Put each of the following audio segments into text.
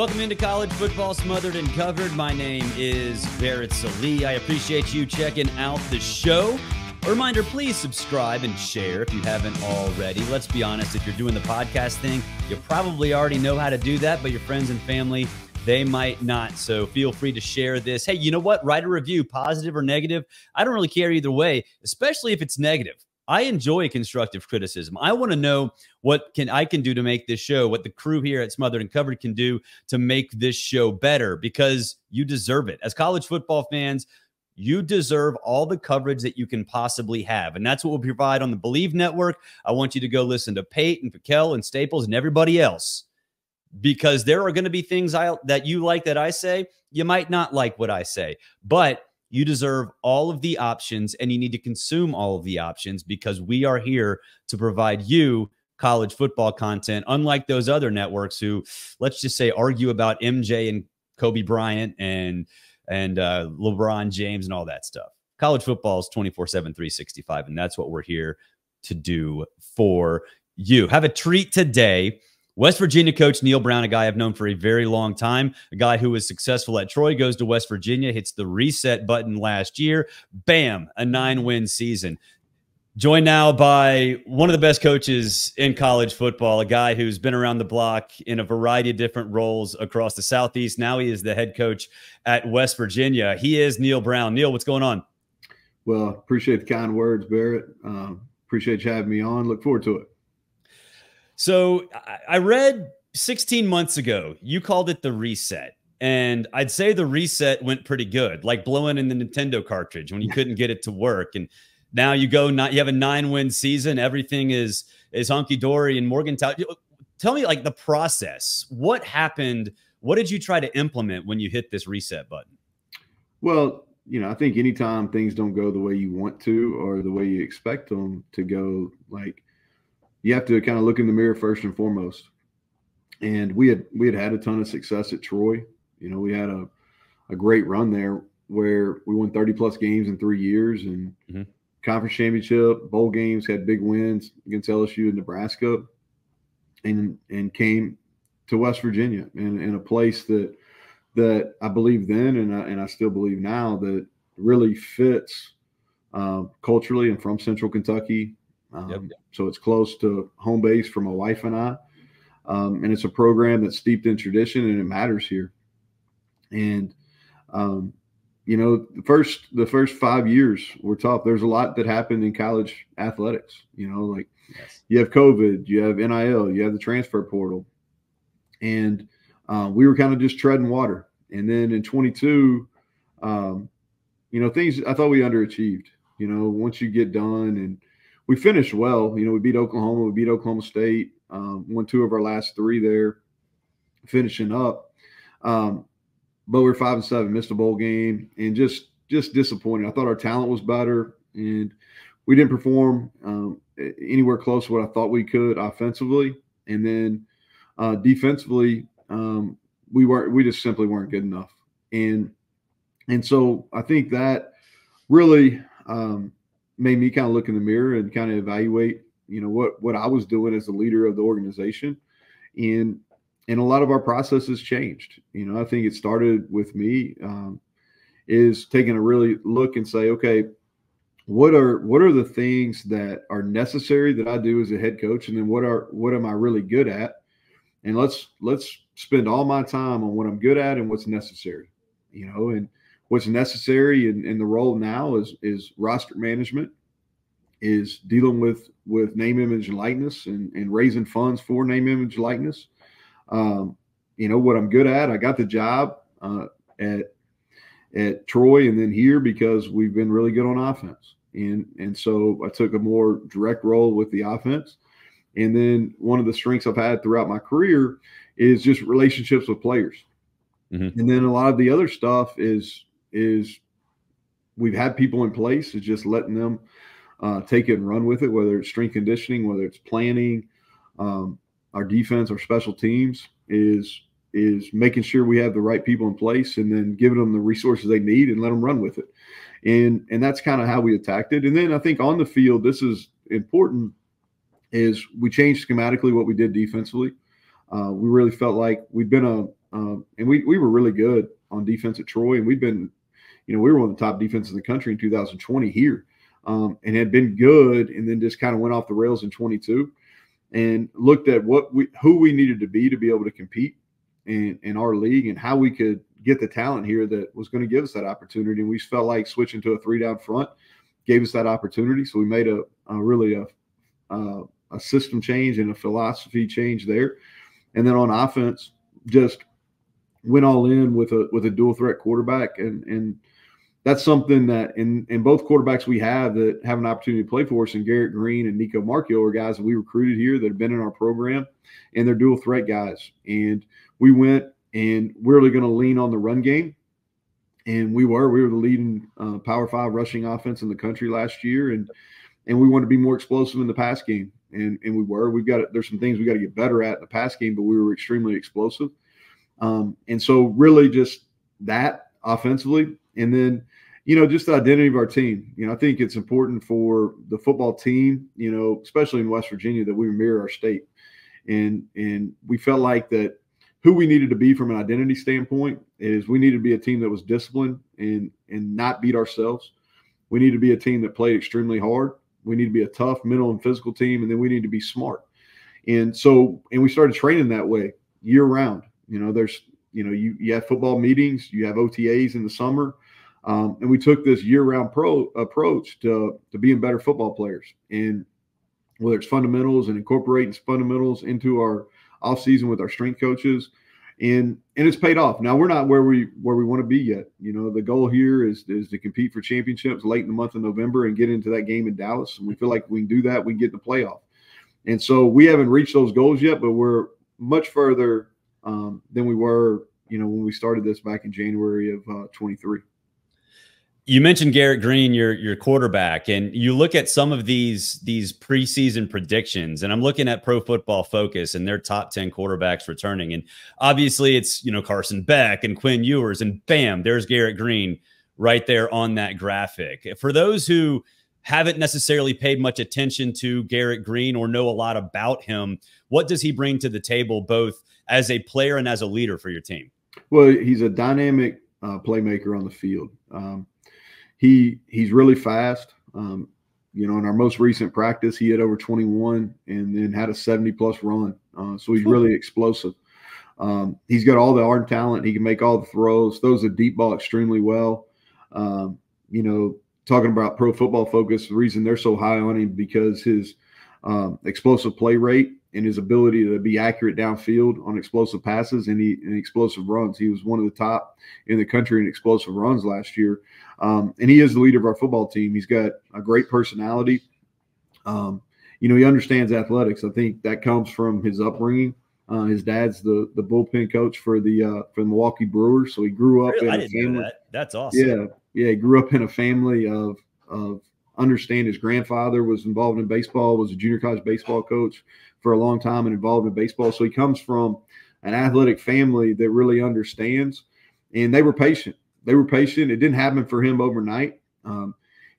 Welcome into College Football Smothered and Covered. My name is Barrett Salee. I appreciate you checking out the show. A reminder, please subscribe and share if you haven't already. Let's be honest, if you're doing the podcast thing, you probably already know how to do that, but your friends and family, they might not. So feel free to share this. Hey, you know what? Write a review, positive or negative. I don't really care either way, especially if it's negative. I enjoy constructive criticism. I want to know what I can do to make this show, what the crew here at Smothered and Covered can do to make this show better, because you deserve it. As college football fans, you deserve all the coverage that you can possibly have. And that's what we'll provide on the Believe Network. I want you to go listen to Pate and Pikel and Staples and everybody else, because there are going to be things that you like that I say. You might not like what I say, but you deserve all of the options, and you need to consume all of the options, because we are here to provide you college football content, unlike those other networks who, let's just say, argue about MJ and Kobe Bryant and LeBron James and all that stuff. College football is 24/7, 365, and that's what we're here to do for you. Have a treat today. West Virginia coach Neal Brown, a guy I've known for a very long time, a guy who was successful at Troy, goes to West Virginia, hits the reset button last year. Bam, a 9-win season. Joined now by one of the best coaches in college football, a guy who's been around the block in a variety of different roles across the Southeast. Now he is the head coach at West Virginia. He is Neal Brown. Neal, what's going on? Well, appreciate the kind words, Barrett. Appreciate you having me on. Look forward to it. So I read 16 months ago, you called it the reset. And I'd say the reset went pretty good, like blowing in the Nintendo cartridge when you couldn't get it to work. And now you have a 9-win season. Everything is hunky-dory in Morgantown. Tell me, like, the process. What happened? What did you try to implement when you hit this reset button? Well, I think anytime things don't go the way you want to or the way you expect them to go, like, you have to kind of look in the mirror first and foremost. And we had a ton of success at Troy. We had a great run there where we won 30-plus games in 3 years, and conference championship, bowl games, had big wins against LSU and Nebraska, and came to West Virginia in a place that I believe then and I still believe now that really fits culturally. I'm from Central Kentucky. So it's close to home base for my wife and I. And it's a program that's steeped in tradition, and it matters here. And, the first 5 years were tough. There's a lot that happened in college athletics, yes. You have COVID, you have NIL, you have the transfer portal. And we were kind of just treading water. And then in 22, things I thought we underachieved, once you get done, and we finished well. We beat Oklahoma. We beat Oklahoma State. Won 2 of our last 3 there, finishing up. But we're 5-7, missed a bowl game, and just disappointed. I thought our talent was better, and we didn't perform anywhere close to what I thought we could offensively. And then defensively, we just simply weren't good enough. And so I think that really made me kind of look in the mirror and kind of evaluate, what I was doing as the leader of the organization. And a lot of our processes changed. I think it started with me is taking a really look and say, okay, what are the things that are necessary that I do as a head coach? And then what am I really good at? And let's spend all my time on what I'm good at and what's necessary, and what's necessary in the role now is roster management, is dealing with name, image, and likeness, and raising funds for name, image, likeness. What I'm good at, I got the job at Troy and then here because we've been really good on offense. And so I took a more direct role with the offense. And then one of the strengths I've had throughout my career is just relationships with players. And then a lot of the other stuff is we've had people in place, is just letting them take it and run with it, whether it's strength conditioning, whether it's planning. Our defense, our special teams is making sure we have the right people in place, and then giving them the resources they need and let them run with it. And that's kind of how we attacked it. And then I think on the field, this is important, is we changed schematically what we did defensively. We really felt like we'd been and we were really good on defense at Troy, and we'd been, we were one of the top defenses in the country in 2020 here, and had been good, and then just kind of went off the rails in 22, and looked at who we needed to be able to compete in our league, and how we could get the talent here that was going to give us that opportunity. And we felt like switching to a 3-down front gave us that opportunity. So we made a system change and a philosophy change there. And then on offense, just went all in with a dual threat quarterback. And that's something that in both quarterbacks we have that have an opportunity to play for us, and Garrett Greene and Nico Marchio are guys that we recruited here that have been in our program, and they're dual threat guys. And we went and we're really going to lean on the run game. And we were the leading Power 5 rushing offense in the country last year. And we want to be more explosive in the pass game. And we were. There's some things we got to get better at in the pass game, but we were extremely explosive. And so really just that offensively. And then, just the identity of our team. I think it's important for the football team, especially in West Virginia, that we mirror our state. And we felt like that who we needed to be from an identity standpoint is we needed to be a team that was disciplined and not beat ourselves. We need to be a team that played extremely hard. We need to be a tough mental and physical team, and then we need to be smart. And we started training that way year round. There's, you have football meetings, you have OTAs in the summer. And we took this year-round approach to being better football players. And whether it's fundamentals and incorporating fundamentals into our offseason with our strength coaches, and it's paid off. Now we're not where we want to be yet. The goal here is to compete for championships late in the month of November and get into that game in Dallas. And we feel like we can do that. We can get in the playoff. And so we haven't reached those goals yet, but we're much further than we were, when we started this back in January of 23. You mentioned Garrett Greene, your quarterback, and you look at some of these preseason predictions, and I'm looking at Pro Football Focus and their top 10 quarterbacks returning. And obviously it's, Carson Beck and Quinn Ewers, and bam, there's Garrett Greene right there on that graphic. For those who haven't necessarily paid much attention to Garrett Greene or know a lot about him, what does he bring to the table, both as a player and as a leader for your team? Well, he's a dynamic playmaker on the field. He's really fast. In our most recent practice, he had over 21 and then had a 70-plus run. So he's really explosive. He's got all the arm talent. He can make all the throws the deep ball extremely well. Talking about Pro Football Focus, the reason they're so high on him because his explosive play rate and his ability to be accurate downfield on explosive passes and explosive runs. He was one of the top in the country in explosive runs last year. And he is the leader of our football team. He's got a great personality. He understands athletics. I think that comes from his upbringing. His dad's the bullpen coach for the Milwaukee Brewers. So he grew up in a family. That's awesome. Yeah. He grew up in a family of understand his grandfather was involved in baseball, was a junior college baseball coach for a long time and involved in baseball. So he comes from an athletic family that really understands, and they were patient. It didn't happen for him overnight.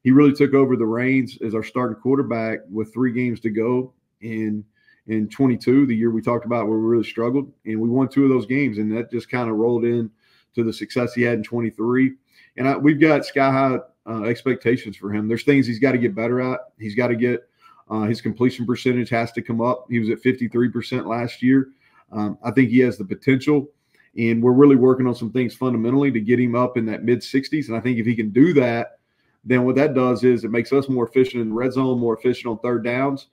He really took over the reins as our starting quarterback with 3 games to go in 22, the year we talked about where we really struggled, and we won 2 of those games, and that just kind of rolled in to the success he had in 23. And we've got sky-high expectations for him. There's things he's got to get better at. He's got to get his completion percentage has to come up. He was at 53% last year. I think he has the potential, and we're really working on some things fundamentally to get him up in that mid-60s. And I think if he can do that, then what that does is it makes us more efficient in the red zone, more efficient on third downs.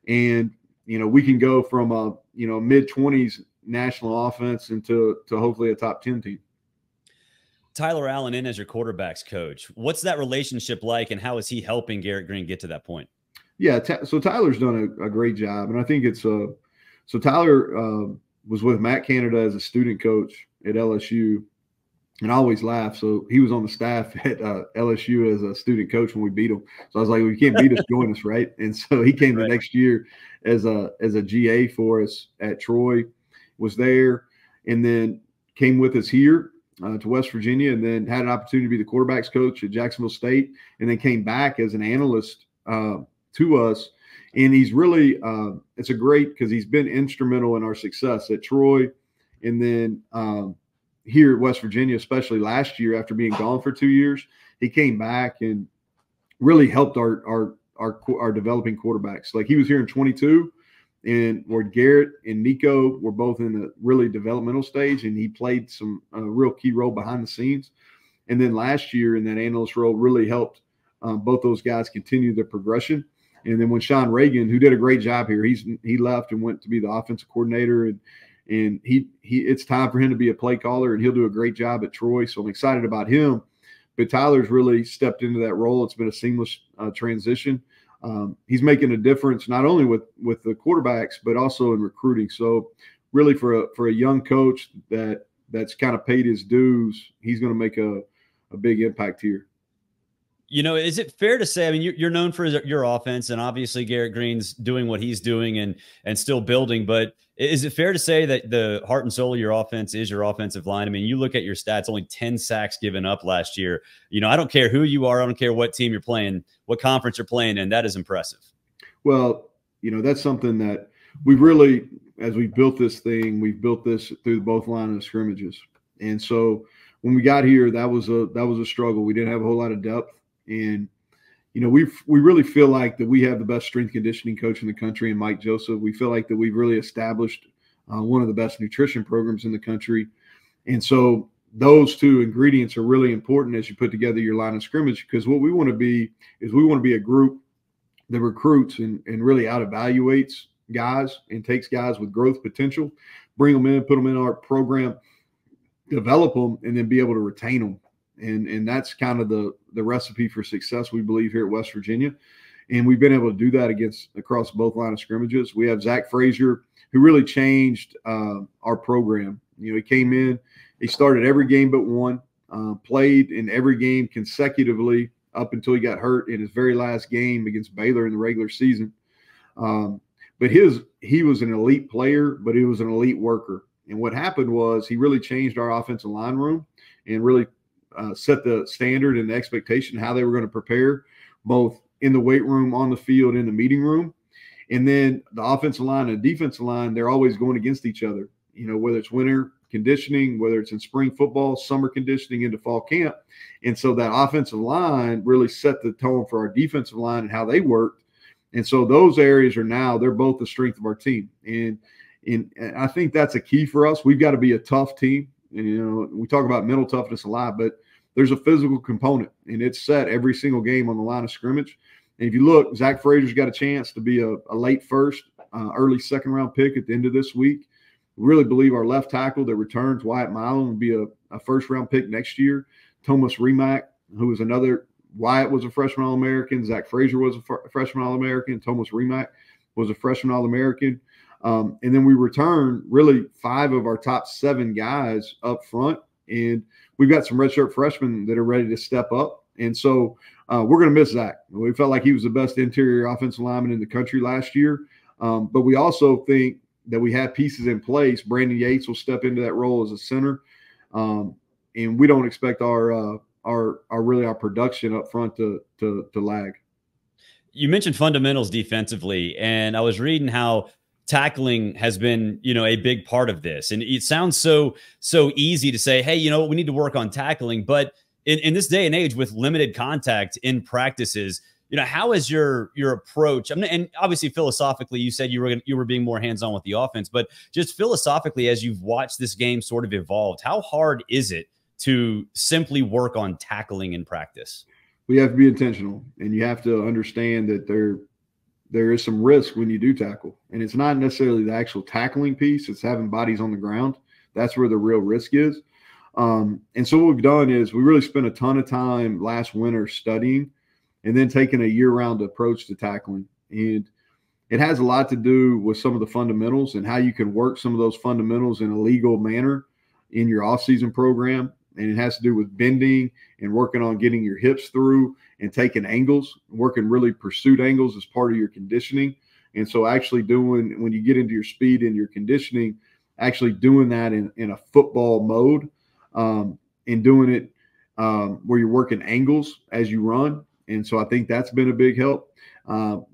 And, we can go from a, mid-20s national offense into hopefully a top 10 team. Tyler Allen in as your quarterback's coach. What's that relationship like, and how is he helping Garrett Greene get to that point? Yeah, so Tyler's done a great job, and I think it's so Tyler was with Matt Canada as a student coach at LSU, and I always laugh. So he was on the staff at LSU as a student coach when we beat him. So I was like, well, you can't beat us, join us, right? And so he came the next year as a GA for us at Troy, was there, and then came with us here to West Virginia, and then had an opportunity to be the quarterback's coach at Jacksonville State, and then came back as an analyst to us. And he's really it's a great, because he's been instrumental in our success at Troy, and then here at West Virginia, especially last year after being gone for 2 years. He came back and really helped our developing quarterbacks. Like, he was here in 22, and where Garrett and Nico were both in the really developmental stage, and he played some real key role behind the scenes. And then last year in that analyst role really helped both those guys continue their progression. And then when Sean Reagan, who did a great job here, he left and went to be the offensive coordinator, and it's time for him to be a play caller, and he'll do a great job at Troy. So I'm excited about him. But Tyler's really stepped into that role. It's been a seamless transition. He's making a difference not only with the quarterbacks, but also in recruiting. So really for a young coach that's kind of paid his dues, he's going to make a big impact here. Is it fair to say, I mean, you're known for your offense, and obviously Garrett Greene's doing what he's doing and still building, but is it fair to say that the heart and soul of your offense is your offensive line? I mean, you look at your stats, only 10 sacks given up last year. I don't care who you are. I don't care what team you're playing, what conference you're playing, and that is impressive. Well, that's something that we really, as we built this thing, we've built this through both line of scrimmages. And so when we got here, that was a struggle. We didn't have a whole lot of depth. And, we really feel like that we have the best strength conditioning coach in the country in Mike Joseph. We feel like that we've really established one of the best nutrition programs in the country. And so those two ingredients are really important as you put together your line of scrimmage, because what we want to be is we want to be a group that recruits and really out-evaluates guys and takes guys with growth potential, bring them in, put them in our program, develop them, and then be able to retain them. And that's kind of the recipe for success, we believe, here at West Virginia. And we've been able to do that across both line of scrimmages. We have Zach Frazier, who really changed our program. He came in, he started every game but one, played in every game consecutively up until he got hurt in his very last game against Baylor in the regular season. But he was an elite player, but he was an elite worker. And what happened was he really changed our offensive line room and really set the standard and the expectation how they were going to prepare, both in the weight room, on the field, in the meeting room. And then the offensive line and defensive line, they're always going against each other, whether it's winter conditioning, whether it's in spring football, summer conditioning, into fall camp. And so that offensive line really set the tone for our defensive line and how they worked. And so those areas they're both the strength of our team. And I think that's a key for us. We've got to be a tough team. And, we talk about mental toughness a lot, but there's a physical component, and it's set every single game on the line of scrimmage. And if you look, Zach Frazier's got a chance to be a late first, early second-round pick at the end of this week. We really believe our left tackle that returns, Wyatt Milam, will be a first-round pick next year. Thomas Remack, who is another – Wyatt was a freshman All-American. Zach Frazier was a freshman All-American. Thomas Remack was a freshman All-American. And then we return really 5 of our top 7 guys up front, and we've got some redshirt freshmen that are ready to step up. And so we're going to miss Zach. We felt like he was the best interior offensive lineman in the country last year. But we also think that we have pieces in place. Brandon Yates will step into that role as a center. And we don't expect our production up front to lag. You mentioned fundamentals defensively, and I was reading how tackling has been, a big part of this. And it sounds so easy to say, hey, we need to work on tackling. But in this day and age with limited contact in practices, how is your approach? And obviously philosophically, you said you were being more hands-on with the offense, but just philosophically, as you've watched this game sort of evolved, how hard is it to simply work on tackling in practice? We have to be intentional, and you have to understand that there is some risk when you do tackle. And it's not necessarily the actual tackling piece. It's having bodies on the ground. That's where the real risk is. And so what we've done is we really spent a ton of time last winter studying and then taking a year-round approach to tackling. And it has a lot to do with some of the fundamentals and how you can work some of those fundamentals in a legal manner in your off-season program. And it has to do with bending and working on getting your hips through and taking angles, working really pursuit angles as part of your conditioning. And so actually doing, when you get into your speed and your conditioning, actually doing that in a football mode, and doing it where you're working angles as you run. And so I think that's been a big help.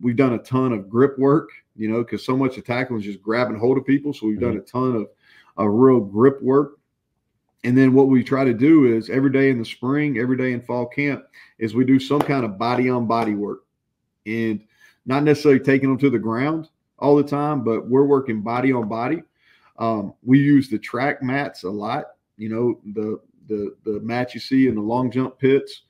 We've done a ton of grip work, because so much of tackling is just grabbing hold of people. So we've done a ton of real grip work. And then what we try to do is every day in the spring, every day in fall camp, is we do some kind of body on body work, and not necessarily taking them to the ground all the time, but we're working body on body. We use the track mats a lot. You know, the mats you see in the long jump pits,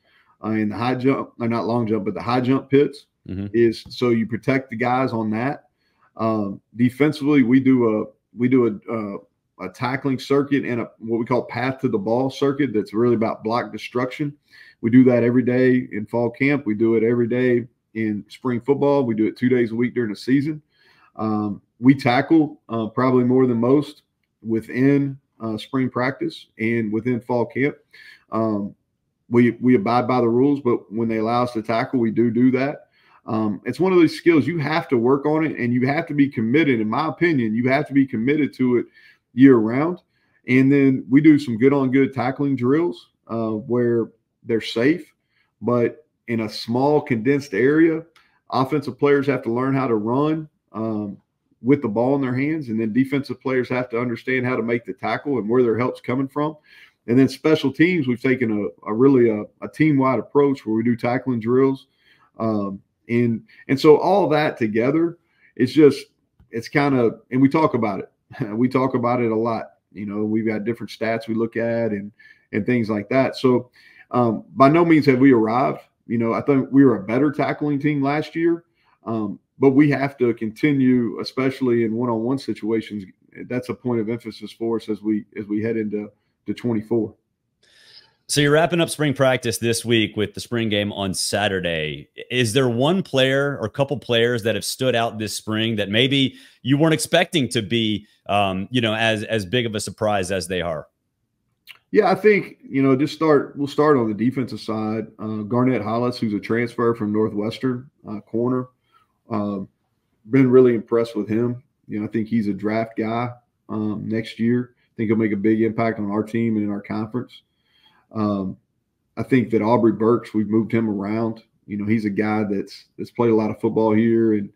and the high jump, or not long jump, but the high jump pits, is so you protect the guys on that. Defensively, we do a tackling circuit and what we call path to the ball circuit. That's really about block destruction. We do that every day in fall camp. We do it every day in spring football. We do it 2 days a week during the season. We tackle probably more than most within spring practice and within fall camp. We abide by the rules, but when they allow us to tackle, we do that. It's one of those skills you have to work on it, and you have to be committed. In my opinion, you have to be committed to it year round. And then we do some good on good tackling drills where they're safe, but in a small condensed area. Offensive players have to learn how to run with the ball in their hands, and then defensive players have to understand how to make the tackle and where their help's coming from. And then special teams, we've taken a really team-wide approach where we do tackling drills. And so all that together, it's kind of, and we talk about it. We talk about it a lot. You know, we've got different stats we look at and things like that. So by no means have we arrived. You know, I think we were a better tackling team last year, but we have to continue, especially in one-on-one situations. That's a point of emphasis for us as we head into 24. So you're wrapping up spring practice this week with the spring game on Saturday. Is there one player or a couple players that have stood out this spring that maybe you weren't expecting to be, as big of a surprise as they are? Yeah, I think, we'll start on the defensive side. Garnett Hollis, who's a transfer from Northwestern, corner. Been really impressed with him. I think he's a draft guy next year. I think he'll make a big impact on our team and in our conference. I think that Aubrey Burks, we've moved him around. He's a guy that's played a lot of football here and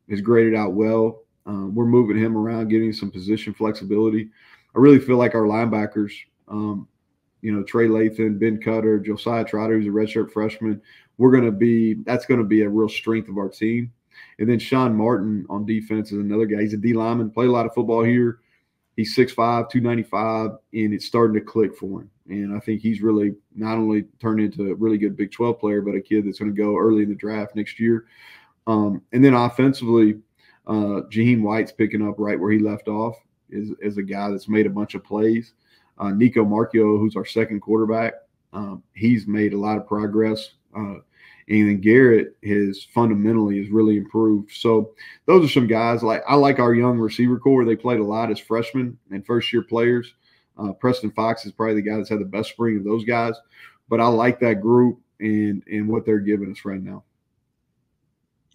has graded out well. We're moving him around, getting some position flexibility. I really feel like our linebackers, Trey Lathan, Ben Cutter, Josiah Trotter, who's a redshirt freshman, that's going to be a real strength of our team. And then Sean Martin on defense is another guy. He's a D lineman, played a lot of football here. He's 6'5", 295, and it's starting to click for him. And I think he's really not only turned into a really good Big 12 player, but a kid that's going to go early in the draft next year. And then offensively, Jaheim White's picking up right where he left off is a guy that's made a bunch of plays. Nico Marchio, who's our second quarterback, he's made a lot of progress. And then Garrett has really improved. So those are some guys. I like our young receiver core. They played a lot as freshmen and first-year players. Preston Fox is probably the guy that's had the best spring of those guys. But I like that group and what they're giving us right now.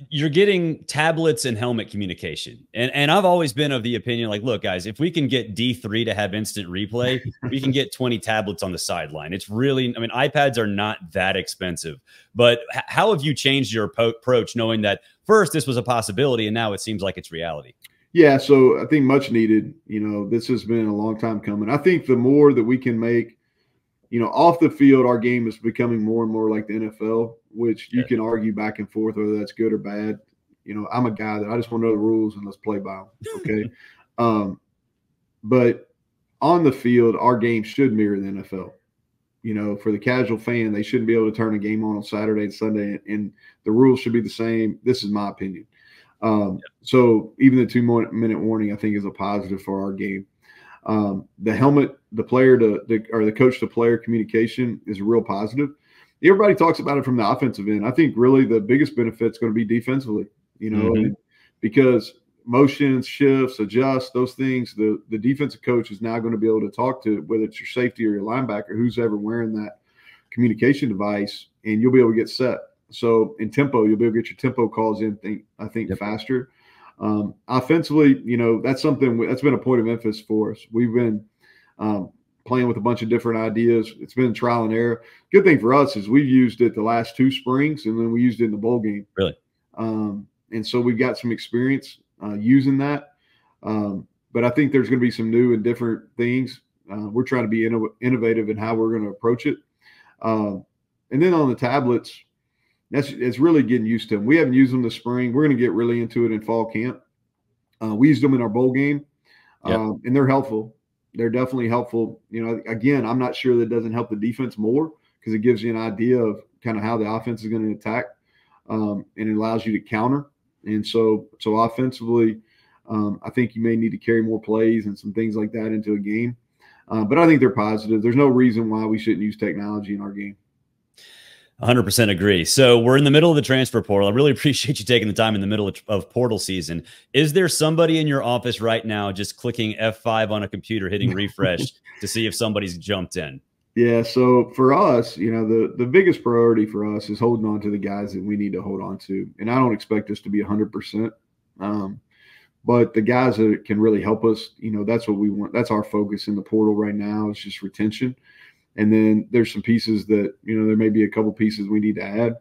You're getting tablets and helmet communication. And I've always been of the opinion, look, guys, if we can get D3 to have instant replay, we can get 20 tablets on the sideline. It's really, iPads are not that expensive. But how have you changed your approach knowing that first this was a possibility and now it seems like it's reality? Yeah, so I think much needed. This has been a long time coming. I think the more that we can make, off the field, our game is becoming more and more like the NFL, which you can argue back and forth whether that's good or bad. I'm a guy that I just want to know the rules and let's play by them. Okay. But on the field, our game should mirror the NFL. For the casual fan, they shouldn't be able to turn a game on Saturday and Sunday, and the rules should be the same. This is my opinion. So even the 2-minute warning, I think, is a positive for our game. The helmet, the player or the coach to player communication is a real positive. Everybody talks about it from the offensive end. I think really the biggest benefit is going to be defensively, because motions, shifts, adjust, those things, the defensive coach is now going to be able to talk to, whether it's your safety or your linebacker, who's ever wearing that communication device, and you'll be able to get set. So in tempo, you'll be able to get your tempo calls in, I think faster. Offensively, that's something that's been a point of emphasis for us. We've been playing with a bunch of different ideas. It's been trial and error. Good thing for us is we've used it the last 2 springs, and then we used it in the bowl game. Really? And so we've got some experience using that. But I think there's going to be some new and different things. We're trying to be innovative in how we're going to approach it. And then on the tablets, it's really getting used to them. We haven't used them this spring. We're going to get really into it in fall camp. We used them in our bowl game, and they're helpful. They're definitely helpful. You know, again, I'm not sure that doesn't help the defense more because it gives you an idea of kind of how the offense is going to attack, and it allows you to counter. And so offensively, I think you may need to carry more plays and some things like that into a game. But I think they're positive. There's no reason why we shouldn't use technology in our game. 100% agree. So we're in the middle of the transfer portal. I really appreciate you taking the time in the middle of portal season. Is there somebody in your office right now just clicking F5 on a computer, hitting refresh to see if somebody's jumped in? Yeah. So for us, you know, the biggest priority for us is holding on to the guys that we need to hold on to. And I don't expect us to be 100%. But the guys that can really help us, you know, that's what we want. That's our focus in the portal right now. It's just retention. And then there's some pieces that, you know, there may be a couple pieces we need to add.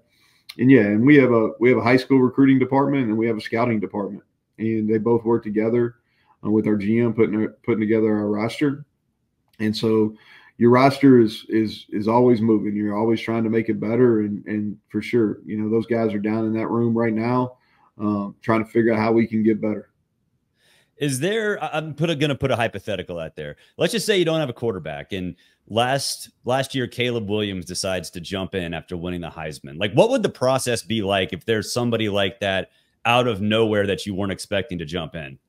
And yeah, and we have a high school recruiting department and we have a scouting department, and they both work together with our GM putting together our roster. And so your roster is always moving. You're always trying to make it better. And for sure, you know, those guys are down in that room right now, trying to figure out how we can get better. Is there, I'm going to put a hypothetical out there. Let's just say you don't have a quarterback, and last year Caleb Williams decides to jump in after winning the Heisman. Like, what would the process be like if there's somebody like that out of nowhere that you weren't expecting to jump in?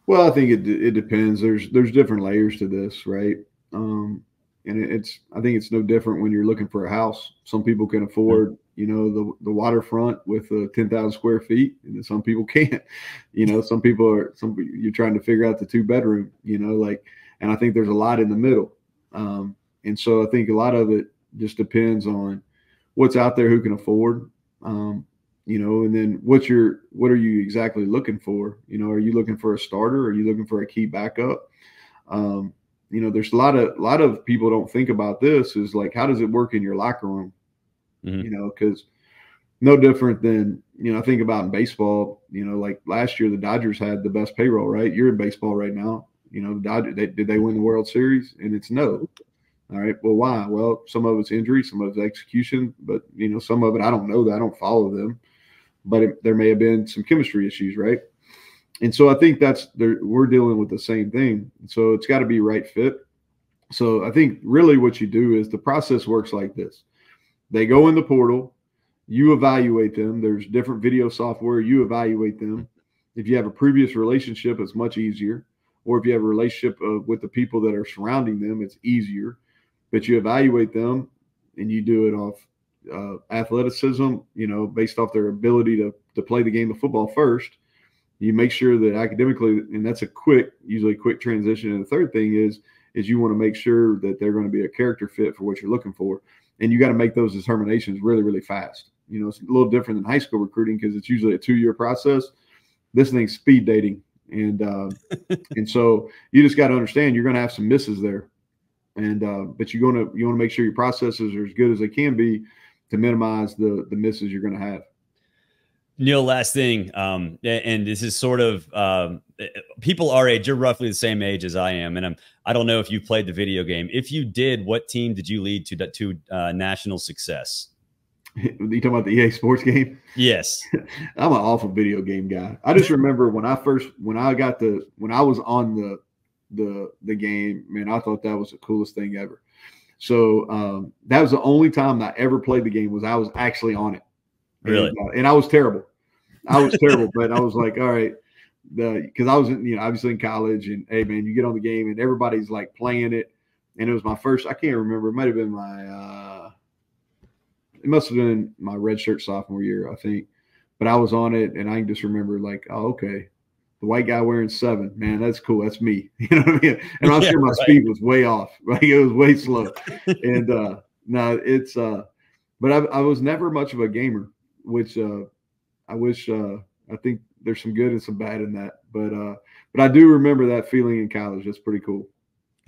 Well, I think it depends. There's different layers to this, right? And I think it's no different when you're looking for a house. Some people can afford, you know, the waterfront with 10,000 square feet, and some people can't. You know, you're trying to figure out the 2-bedroom. You know, like, and I think there's a lot in the middle. And so I think a lot of it just depends on what's out there, who can afford. You know, and then what are you exactly looking for? You know, are you looking for a starter? Are you looking for a key backup? You know, there's a lot of people don't think about this is like, how does it work in your locker room? You know, because no different than, you know, I think about in baseball, you know, like last year, the Dodgers had the best payroll, right? You're in baseball right now. You know, the Dodgers, did they win the World Series? And it's no. All right. Well, why? Well, some of it's injury, some of it's execution, but, you know, some of it, I don't know that. I don't follow them. But there may have been some chemistry issues, right? And so I think we're dealing with the same thing. So it's got to be right fit. So I think really what you do is the process works like this. They go in the portal, you evaluate them. There's different video software, you evaluate them. If you have a previous relationship, it's much easier. Or if you have a relationship with the people that are surrounding them, it's easier. But you evaluate them and you do it off athleticism, you know, based off their ability to play the game of football first. You make sure that academically, and that's usually a quick transition. And the third thing is you want to make sure that they're going to be a character fit for what you're looking for. And you got to make those determinations really, really fast. You know, it's a little different than high school recruiting because it's usually a 2-year process. This thing's speed dating. And and so you just got to understand you're going to have some misses there. And but you want to make sure your processes are as good as they can be to minimize the misses you're going to have. Neal, last thing, and this is sort of people our age. You're roughly the same age as I am, and I don't know if you played the video game. If you did, what team did you lead to national success? You talking about the EA Sports game? Yes. I'm an awful video game guy. I just remember when I was on the game, man, I thought that was the coolest thing ever. So that was the only time that I ever played the game I was actually on it. Really? And I was terrible. But I was like, all right, because I was obviously in college, and hey man, you get on the game and everybody's like playing it. And it was my first, I can't remember, it might have been it must have been my redshirt sophomore year, I think. But I was on it and I can just remember like, oh, okay. The white guy wearing 7, man, that's cool. That's me. You know what I mean? And I'm sure my speed was way off. Like it was way slow. And no, it's but I was never much of a gamer, which I wish I think there's some good and some bad in that. But I do remember that feeling in college. That's pretty cool.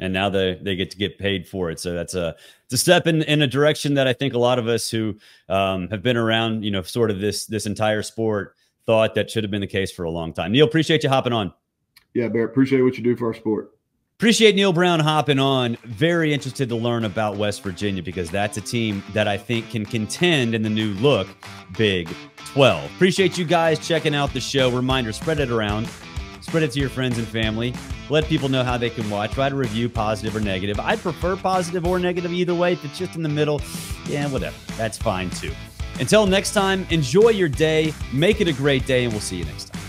And now they get paid for it. So it's a step in a direction that I think a lot of us who have been around, you know, sort of this entire sport thought that should have been the case for a long time. Neal, appreciate you hopping on. Yeah, Barrett, appreciate what you do for our sport. Appreciate Neal Brown hopping on. Very interested to learn about West Virginia because that's a team that I think can contend in the new look Big 12. Appreciate you guys checking out the show. Reminder, spread it around. Spread it to your friends and family. Let people know how they can watch. Write a review, positive or negative. I prefer positive or negative either way. If it's just in the middle, yeah, whatever. That's fine too. Until next time, enjoy your day. Make it a great day, and we'll see you next time.